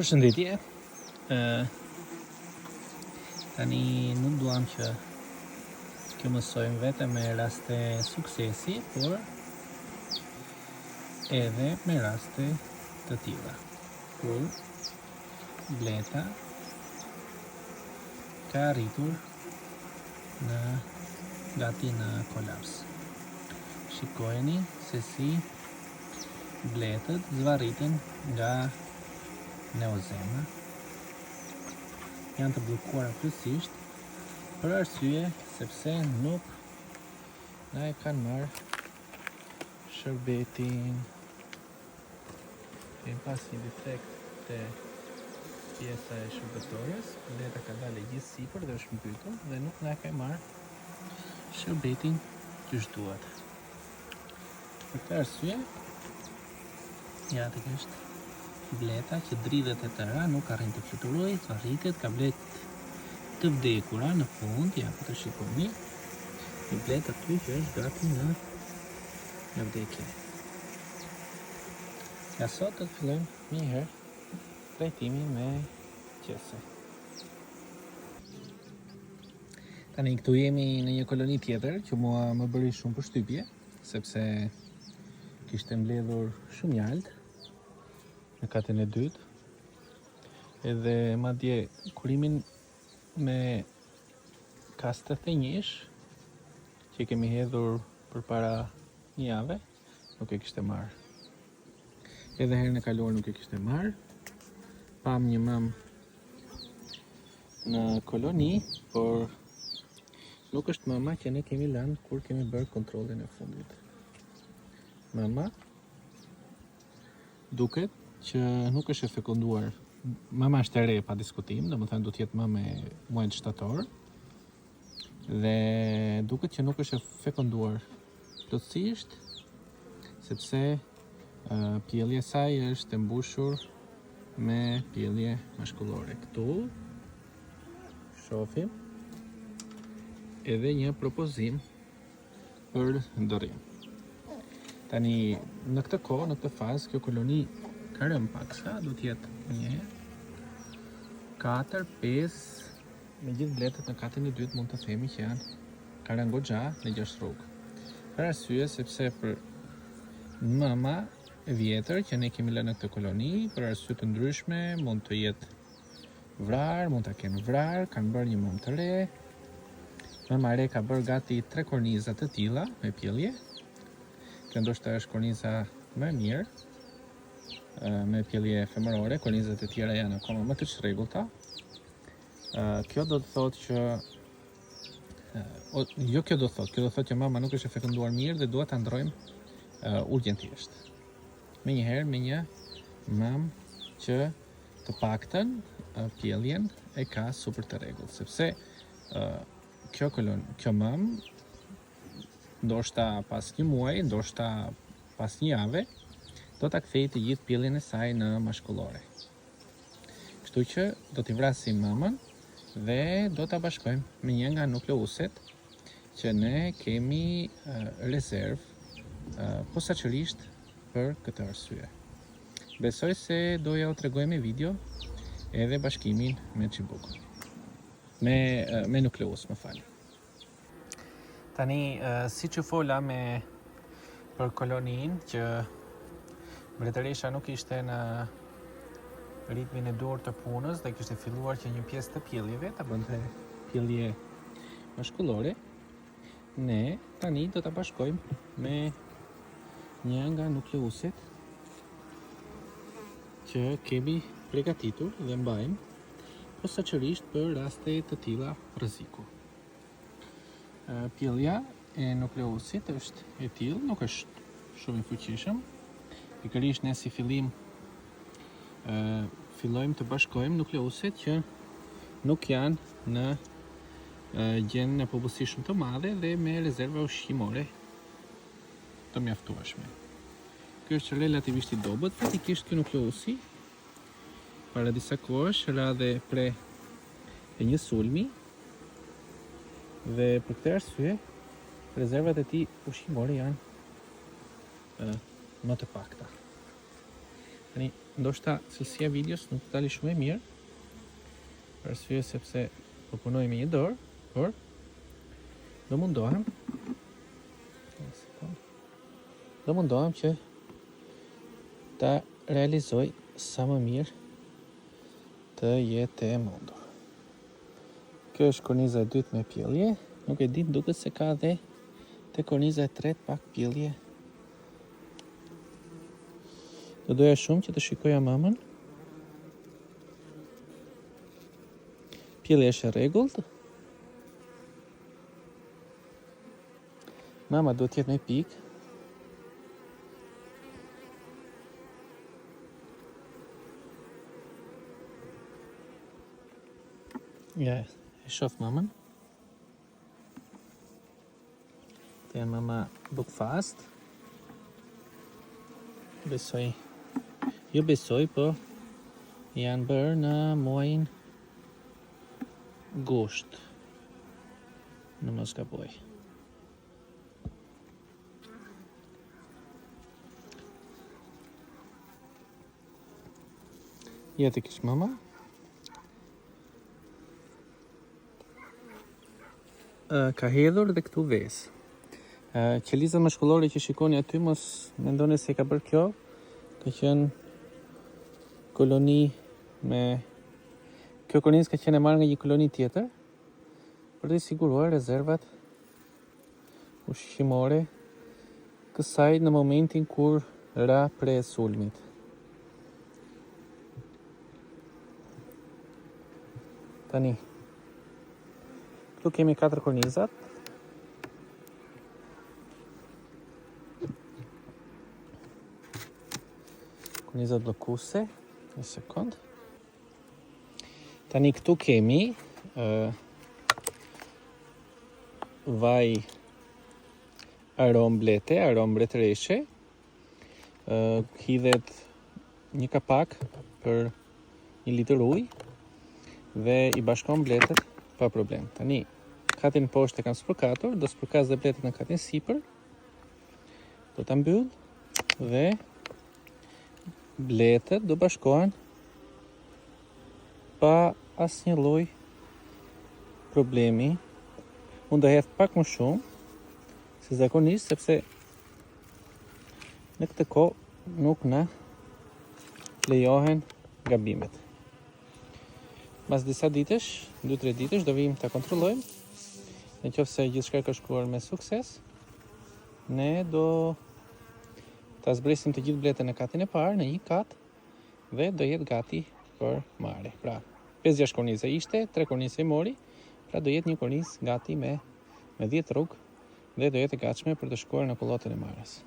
Përshëndetje. Tani nuk duam që të mësojmë vetëm me raste suksesi, por edhe me raste të tilla, kur Bleta ka arritur gati në kolaps. Shikojeni se si bletët zvarriten nga neozema. Janë të bllokuara plotësisht për arsye sepse nuk na e kanë marrë shërbetin. Kemi pas një defekt te pjesa e shërbëtorës, bleta ka dalë gjithë sipër dhe është mbytur dhe nuk na ka marrë shërbetin që duhet. Për këtë arsye, ja tek është bleta që dridhet e tëra, nuk arrin të fluturojë, zvarritet, ka bletë të vdekura në fund, ja po të shikoni, një bletë aty që është gati në vdekje. Ja sot të fillojmë një herë trajtimin me qese. Tani këtu jemi në një koloni tjetër që mua më bëri shumë përshtypje, sepse kishte mbledhur shumë jalt në katën e dytë, edhe madje kurimin me kastet e njësh që kemi hedhur përpara një jave nuk e kishte marrë. Edhe herën e kaluar nuk e kishte marrë. Pam një mam në koloni, por nuk është mama që ne kemi lënë kur kemi bërë kontrollin e fundit. Mama duket që nuk është e fekunduar. Mama është e re pa diskutim, domethënë do të jetë më me muajin shtator. Dhe duket që nuk është e fekunduar plotësisht, sepse pjellja e saj është e mbushur me pjellje mashkullore. Këtu shohim edhe një propozim për ndërrim. Tani në këtë kohë, në këtë fazë, kjo koloni ka rënë paksa, do të jetë 1, 4, 5, me gjithë bletët në katën e dytë mund të themi që janë ka rënë goxha në 6 rrugë. Për arsye sepse për mama e vjetër që ne kemi lënë në këtë koloni, për arsye të ndryshme, mund të jetë vrarë, mund ta kenë vrarë, kanë bërë një mamë të re. Mama e re ka bërë gati 3 korniza të tilla me pjellje. Kjo ndoshta është korniza më e mirë, me pjellje femërore, kornizat e tjera janë akoma më të çrregullta. Kjo do të thotë që kjo do të thotë që mama nuk është e fekunduar mirë dhe duhet ta ndrojmë urgjentisht. Menjëherë me një mamë që të paktën pjelljen e ka super të rregullt, sepse kjo mamë ndoshta pas një muaji, ndoshta pas një jave, do ta kthejë të gjithë pjelljen e saj në mashkullore. Kështu që do t'i vrasim mamën dhe do ta bashkojmë me një nga nukleuset që ne kemi rezervë posaçërisht për këtë arsye. Besoj se do ja u tregoj me video edhe bashkimin me çibukun. Me nukleus, më fal. Tani, si që fola për koloninë që mbretëresha nuk ishte në ritmin e duhur të punës dhe kishte filluar që një pjesë të pjelljeve ta bënte pjellje mashkullore, ne tani do ta bashkojmë me një nga nukleuset që kemi përgatitur dhe mbajmë posaçërisht për raste të tilla rreziku. Pjellja e nukleusit është e tillë, nuk është shumë i fuqishëm. Pikërisht ne si fillim fillojmë të bashkojmë nukleuset që nuk janë në gjendje popullsi shumë të madhe dhe me rezerva ushqimore të mjaftueshme. Ky është relativisht i dobët, fatikisht ky nukleusi para disa kohësh ra dhe pre e një sulmi dhe për këtë arsye rezervat e tij ushqimore janë më të pakta. Tani, ndoshta cilësia e videos nuk të dali shumë e mirë, për arsye sepse po punoj me një dorë, por do mundohem që ta realizoj sa më mirë të jetë e mundur. Kjo është korniza e dytë me pjellje, nuk e di, duket se ka dhe te korniza e tretë pak pjellje. Do doja shumë që të shikoja mamën. Pjellja është e rregullt. Mama duhet të jetë me pikë. Ja, e shoh mamën. Te mama buk fast. Besoj, po janë bërë në muajin gusht. Në mos gaboj. Ja të kish mama. Ka hedhur dhe këtu vesë. Qelizat mashkullore që shikoni aty mos mendoni se ka bërë kjo. Ka qenë koloni me... Kjo kornizë ka qenë e marrë nga një koloni tjetër për të siguruar rezervat ushqimore kësaj në momentin kur ra pre sulmit. Tani, këtu kemi 4 kornizat. Kornizat bllokuese, një sekond. Tani këtu kemi vaj aromë blete, aromë mbretëreshe. Hidhet një kapak për 1 litër ujë dhe i bashkon bletet pa problem. Tani, katin poshtë e kam spërkatur, do spërkas dhe bletet në katin sipër. Do ta mbyll dhe bletet do bashkohen pa asnjë lloj problemi. Unë do hedh pak më shumë se zakonisht, sepse në këtë kohë nuk na lejohen gabimet. Mas disa ditësh, 2-3 ditësh, do vim ta kontrollojmë. Në qoftë se gjithçka ka shkuar me sukses, ne do ta zbresim të gjithë bletën në katin e parë, në një kat, dhe do jetë gati për marrje. Pra, 5-6 kornizë ishte, 3 kornizë i mori, pra do jetë një kornizë gati me 10 rrugë dhe do jetë e gatshme për të shkuar në kullotën e marrës.